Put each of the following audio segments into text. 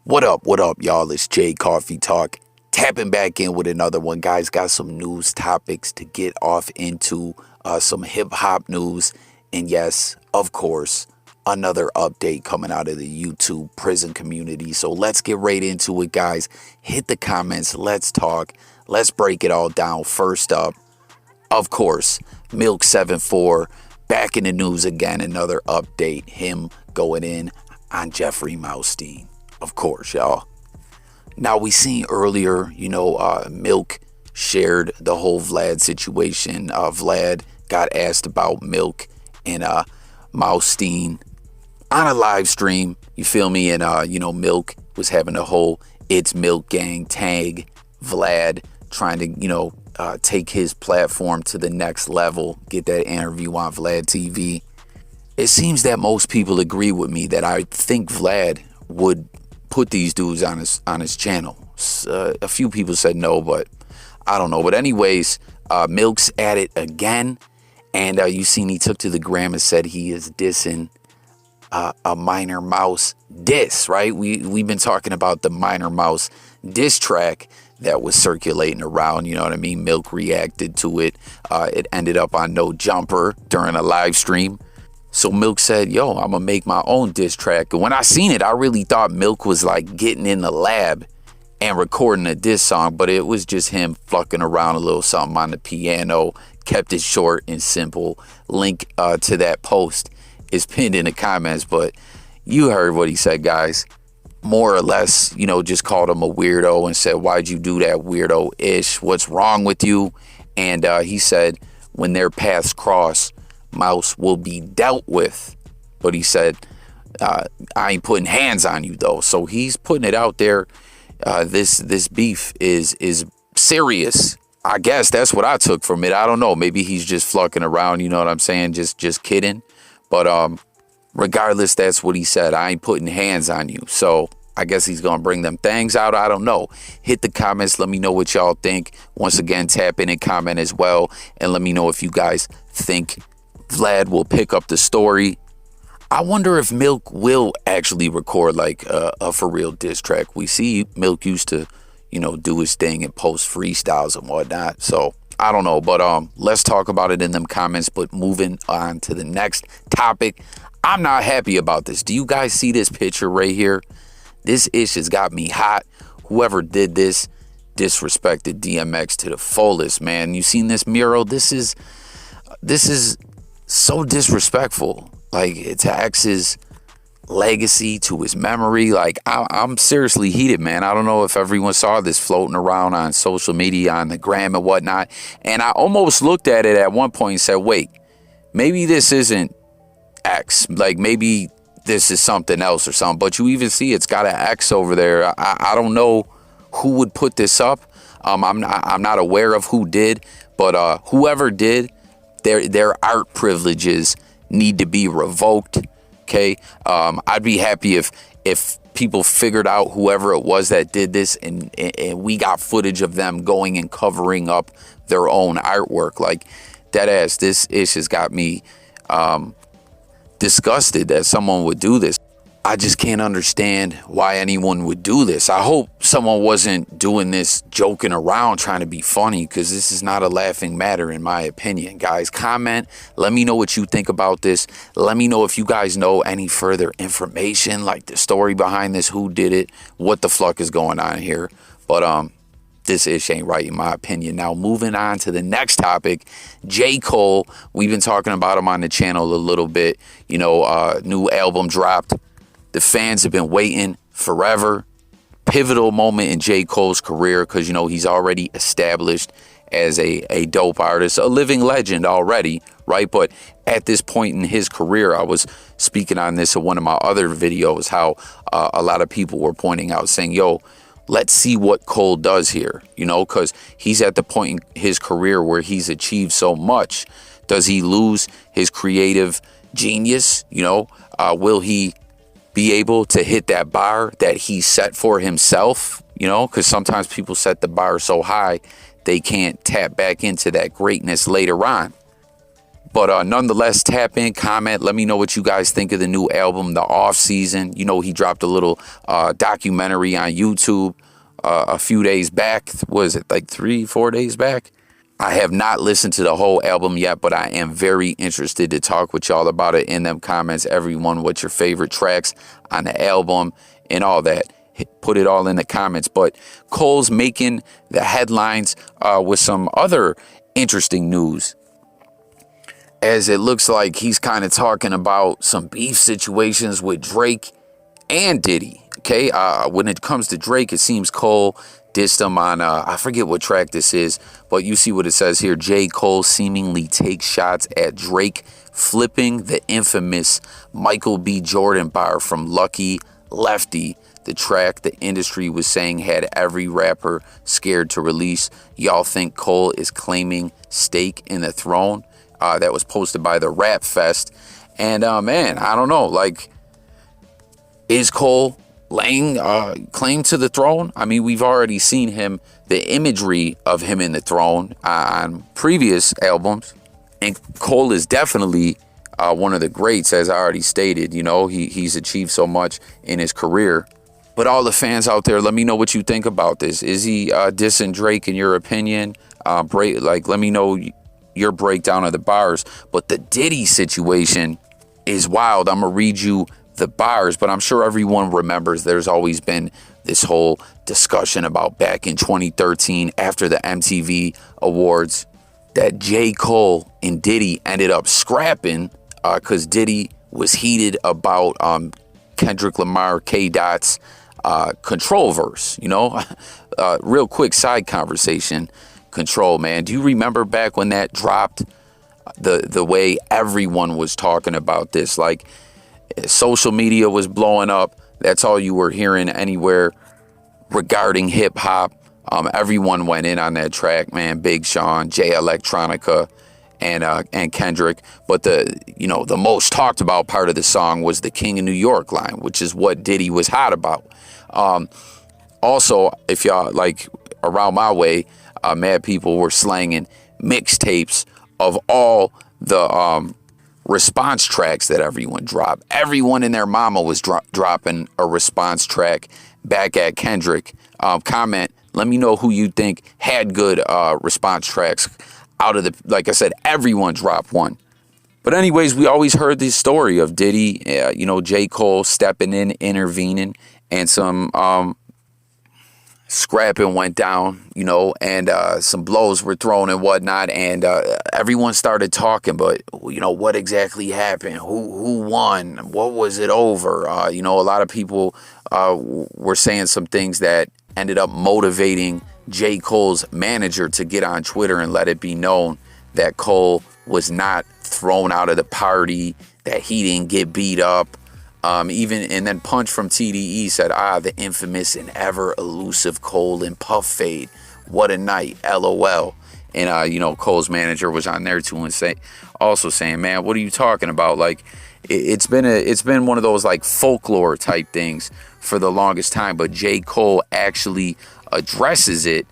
What up, y'all? It's Jay Coffee Talk. Tapping back in with another one, guys. Got some news topics to get off into, some hip hop news. And yes, of course, another update coming out of the YouTube prison community. So let's get right into it, guys. Hit the comments. Let's talk. Let's break it all down. First up, of course, MILK74 back in the news again. Another update. Him going in on Jeffrey Maustein. Of course, y'all. Now, we seen earlier, Milk shared the whole Vlad situation. Vlad got asked about Milk and Maustein on a live stream. You feel me? And, Milk was having a whole It's Milk Gang tag. Vlad trying to, take his platform to the next level. Get that interview on Vladtv. It seems that most people agree with me that I think Vlad would put these dudes on his channel. A few people said no, but I don't know. But anyways, Milk's at it again, and you seen he took to the gram and said he is dissing a Minor Mouse diss, right? We've been talking about the Minor Mouse diss track that was circulating around, you know what I mean? Milk reacted to it. It ended up on No Jumper during a live stream. So Milk said, yo, I'm going to make my own diss track. And when I seen it, I really thought Milk was like getting in the lab and recording a diss song. But it was just him fucking around a little something on the piano. Kept it short and simple. Link to that post is pinned in the comments. But you heard what he said, guys. More or less, just called him a weirdo and said, why'd you do that, weirdo-ish? What's wrong with you? And he said, when their paths cross, Mouse will be dealt with. But he said, I ain't putting hands on you, though. So he's putting it out there. This beef is serious. I guess that's what I took from it. I don't know. Maybe he's just flunking around. You know what I'm saying? Just kidding. But regardless, that's what he said. I ain't putting hands on you. So I guess he's going to bring them things out. I don't know. Hit the comments. Let me know what y'all think. Once again, tap in and comment as well. And let me know if you guys think Vlad will pick up the story. I wonder if Milk will actually record like a for real diss track. We see Milk used to, do his thing and post freestyles and whatnot. So I don't know, but let's talk about it in them comments. But moving on to the next topic, I'm not happy about this. Do you guys see this picture right here? This ish has got me hot. Whoever did this disrespected DMX to the fullest, man. You seen this mural? This is so disrespectful, like to X's legacy, to his memory. Like I'm seriously heated, man. I don't know if everyone saw this floating around on social media, on the gram and whatnot. And I almost looked at it at one point and said, wait, maybe this isn't X. Like maybe this is something else or something. But you even see it's got an X over there. I don't know who would put this up. I'm not aware of who did, but whoever did, their art privileges need to be revoked. Okay, I'd be happy if people figured out whoever it was that did this, and we got footage of them going and covering up their own artwork. Like that ass, this ish has got me disgusted that someone would do this. I just can't understand why anyone would do this. I hope someone wasn't doing this joking around trying to be funny, because this is not a laughing matter in my opinion. Guys, comment. Let me know what you think about this. Let me know if you guys know any further information, like the story behind this, who did it, what the fuck is going on here. But this ish ain't right in my opinion. Now, moving on to the next topic, J. Cole. We've been talking about him on the channel a little bit. New album dropped. The fans have been waiting forever. Pivotal moment in J. Cole's career, because, he's already established as a dope artist, a living legend already, right? But at this point in his career, I was speaking on this in one of my other videos, how a lot of people were pointing out, saying, yo, let's see what Cole does here, because he's at the point in his career where he's achieved so much. Does he lose his creative genius? Will he be able to hit that bar that he set for himself? Because sometimes people set the bar so high they can't tap back into that greatness later on. But nonetheless, tap in, comment. Let me know what you guys think of the new album, The Offseason. You know, he dropped a little documentary on YouTube a few days back. Was it like 3-4 days back? I have not listened to the whole album yet, but I am very interested to talk with y'all about it in them comments. Everyone, what's your favorite tracks on the album and all that. Put it all in the comments. But Cole's making the headlines with some other interesting news, as it looks like he's kind of talking about some beef situations with Drake and Diddy. Okay, when it comes to Drake, it seems Cole dissed him on, I forget what track this is, but you see what it says here. J. Cole seemingly takes shots at Drake, flipping the infamous Michael B. Jordan bar from Lucky Lefty, the track the industry was saying had every rapper scared to release. Y'all think Cole is claiming stake in the throne? That was posted by the Rap Fest. And man, I don't know, like, is Cole laying claim to the throne? I mean, we've already seen him, the imagery of him in the throne on previous albums. And Cole is definitely one of the greats, as I already stated. You know, he's achieved so much in his career. But all the fans out there, let me know what you think about this. Is he dissing Drake in your opinion? Let me know your breakdown of the bars. But the Diddy situation is wild. I'm going to read you the bars, but I'm sure everyone remembers there's always been this whole discussion about back in 2013 after the MTV Awards that J. Cole and Diddy ended up scrapping because Diddy was heated about Kendrick Lamar, K-Dot's Control verse. You know, real quick side conversation. Control, man. Do you remember back when that dropped? The way everyone was talking about this, like, social media was blowing up. That's all you were hearing anywhere regarding hip hop. Everyone went in on that track, man. Big Sean, Jay Electronica, and Kendrick. But the most talked about part of the song was the King of New York line, which is what Diddy was hot about. Also, if y'all like around my way, mad people were slanging mixtapes of all the response tracks that everyone dropped. Everyone and their mama was dropping a response track back at Kendrick. Comment, let me know who you think had good response tracks out of the, like I said, everyone dropped one. But anyways, we always heard this story of Diddy, J. Cole stepping in, intervening, and some scrapping went down, and some blows were thrown and whatnot, and everyone started talking, but, what exactly happened? Who won? What was it over? A lot of people were saying some things that ended up motivating J. Cole's manager to get on Twitter and let it be known that Cole was not thrown out of the party, that he didn't get beat up. And then Punch from TDE said, the infamous and ever elusive Cole and Puff Fade. What a night, LOL. And, Cole's manager was on there too and also saying, man, what are you talking about? Like, it's been one of those like folklore type things for the longest time. But J. Cole actually addresses it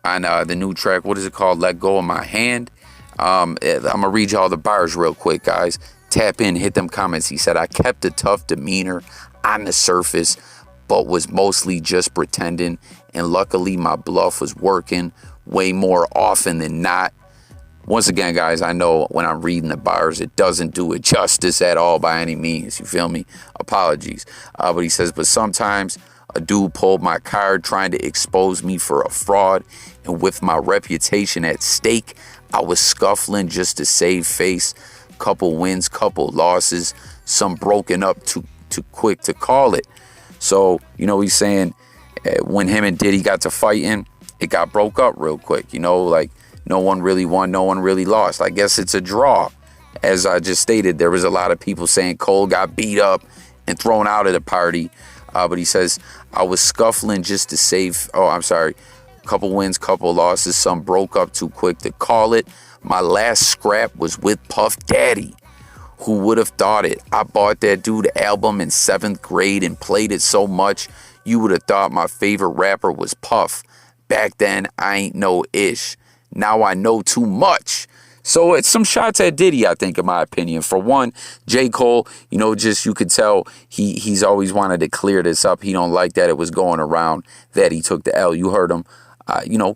on the new track. What is it called? Let Go of My Hand. I'm going to read y'all the bars real quick, guys. Tap in, hit them comments. He said, I kept a tough demeanor on the surface, but was mostly just pretending. And luckily, my bluff was working way more often than not. Once again, guys, I know when I'm reading the bars, it doesn't do it justice at all by any means. You feel me? Apologies. But he says, but sometimes a dude pulled my card trying to expose me for a fraud. And with my reputation at stake, I was scuffling just to save face. Couple wins, couple losses, some broken up too quick to call it. So, he's saying when him and Diddy got to fighting, it got broke up real quick. Like no one really won, no one really lost. I guess it's a draw. As I just stated, there was a lot of people saying Cole got beat up and thrown out of the party. But he says, I was scuffling just to save, couple wins, couple losses, some broke up too quick to call it. My last scrap was with Puff Daddy. Who would have thought it? I bought that dude album in 7th grade and played it so much, you would have thought my favorite rapper was Puff. Back then, I ain't know ish. Now I know too much. So it's some shots at Diddy, I think, in my opinion. For one, J. Cole, just you could tell he's always wanted to clear this up. He don't like that it was going around that he took the L. You heard him,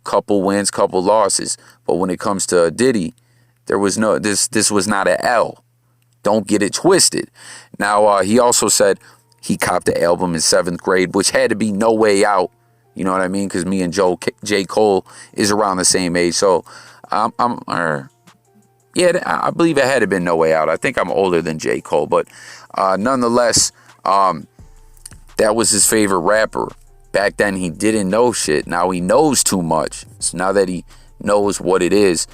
couple wins, couple losses. But when it comes to Diddy, there was this was not an L. Don't get it twisted. Now, he also said he copped the album in 7th grade, which had to be No Way Out. You know what I mean? Because me and J. Cole is around the same age. So, yeah, I believe it had to been No Way Out. I think I'm older than J. Cole. But nonetheless, that was his favorite rapper. Back then, he didn't know shit. Now he knows too much. So now that he knows what it is,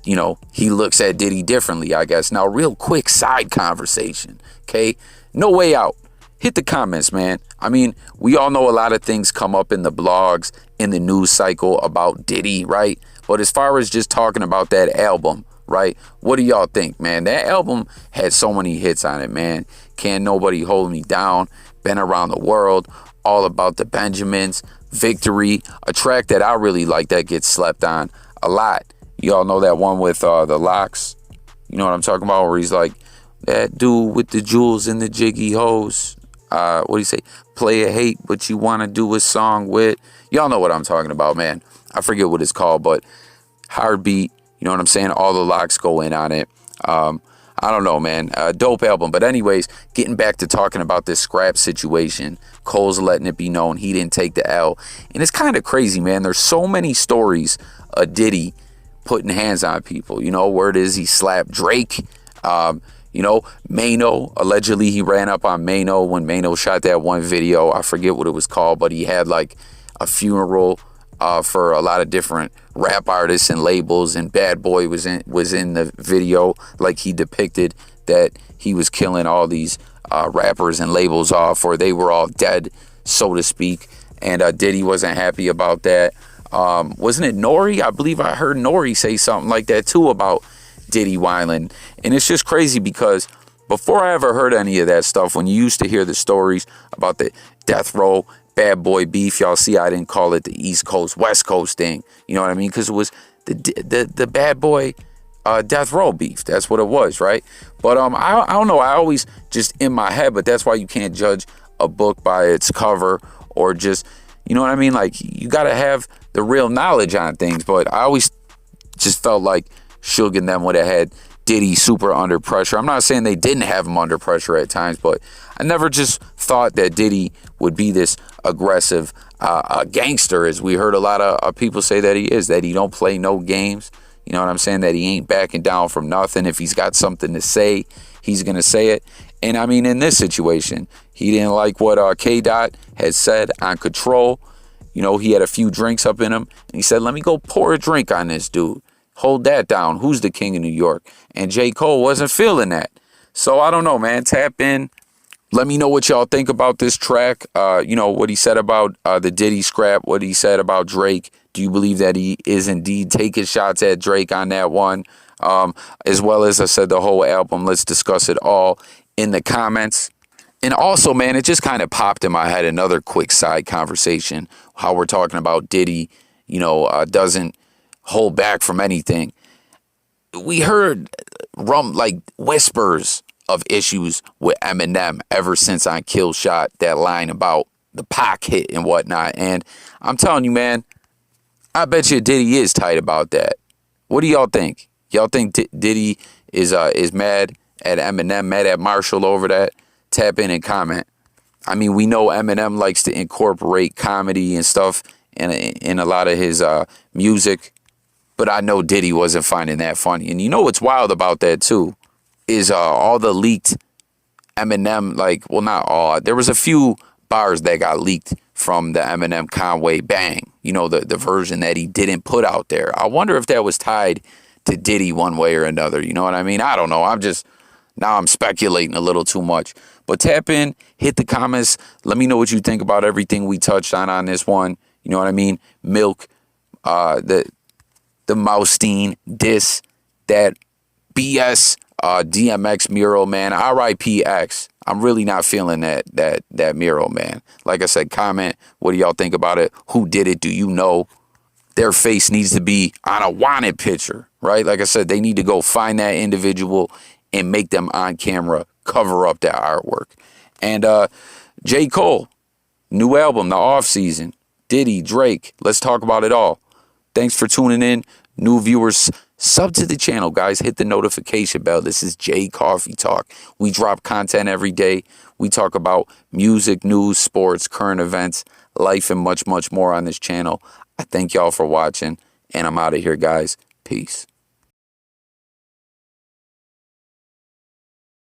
he looks at Diddy differently, I guess. Now, real quick side conversation, okay? No Way Out. Hit the comments, man. I mean, we all know a lot of things come up in the blogs, in the news cycle about Diddy, right? But as far as just talking about that album, right? What do y'all think, man? That album had so many hits on it, man. Can't Nobody Hold Me Down, Been Around the World, All About the Benjamins, Victory, a track that I really like that gets slept on a lot. Y'all know that one with the Locks? You know what I'm talking about? Where he's like, that dude with the jewels and the jiggy hose. What do you say? Play a hate, but you want to do a song with. Y'all know what I'm talking about, man. I forget what it's called, but hard beat. You know what I'm saying? All the locks go in on it. I don't know, man. Dope album. But anyways, getting back to talking about this scrap situation. Cole's letting it be known he didn't take the L. And it's kind of crazy, man. There's so many stories of Diddy putting hands on people. Word is he slapped Drake. Mano, allegedly he ran up on Mano when Mano shot that one video. I forget what it was called, but he had like a funeral for a lot of different rap artists and labels, and Bad Boy was in the video, like he depicted that he was killing all these rappers and labels off, or they were all dead, so to speak. And Diddy wasn't happy about that. Wasn't it Nori? I believe I heard Nori say something like that too about Diddy whining. And it's just crazy because before I ever heard any of that stuff, when you used to hear the stories about the Death Row Bad Boy beef, y'all see I didn't call it the East Coast West Coast thing. You know what I mean? Because it was the Bad Boy Death Row beef. That's what it was, right? But I don't know. I always just in my head, but that's why you can't judge a book by its cover, or just, you know what I mean? Like, you got to have the real knowledge on things. But I always just felt like Suge and them would have had Diddy super under pressure. I'm not saying they didn't have him under pressure at times, but I never just thought that Diddy would be this aggressive gangster, as we heard a lot of people say that he is, that he don't play no games. You know what I'm saying? That he ain't backing down from nothing. If he's got something to say, he's going to say it. And I mean, in this situation, he didn't like what K-Dot had said on Control. He had a few drinks up in him, and he said, let me go pour a drink on this dude. Hold that down. Who's the king of New York? And J. Cole wasn't feeling that. So I don't know, man. Tap in. Let me know what y'all think about this track. What he said about the Diddy scrap, what he said about Drake. Do you believe that he is indeed taking shots at Drake on that one? As well as I said, the whole album. Let's discuss it all in the comments. And also, man, it just kind of popped in my head, another quick side conversation, how we're talking about Diddy, doesn't hold back from anything. We heard whispers of issues with Eminem ever since on Kill Shot, that line about the Pac hit and whatnot. And I'm telling you, man, I bet you Diddy is tight about that. What do y'all think? Y'all think Diddy is mad at Eminem, mad at Marshall over that? Tap in and comment. I mean, we know Eminem likes to incorporate comedy and stuff in a lot of his music, but I know Diddy wasn't finding that funny. And you know what's wild about that too is all the leaked Eminem, not all. There was a few bars that got leaked from the Eminem Conway Bang, the version that he didn't put out there. I wonder if that was tied to Diddy one way or another. You know what I mean? I don't know. I'm speculating a little too much. But tap in, hit the comments. Let me know what you think about everything we touched on this one. You know what I mean? Milk, the Maustein diss, that BS DMX mural, man. R.I.P. X. I'm really not feeling that mural, man. Like I said, comment. What do y'all think about it? Who did it? Do you know? their face needs to be on a wanted picture, right? Like I said, they need to go find that individual and make them on camera cover up that artwork. And J. Cole, new album, The Offseason. Diddy, Drake, let's talk about it all. Thanks for tuning in. New viewers, sub to the channel, guys. Hit the notification bell. This is J Coffee Talk. We drop content every day. We talk about music, news, sports, current events, life, and much, much more on this channel. I thank y'all for watching, and I'm out of here, guys. Peace.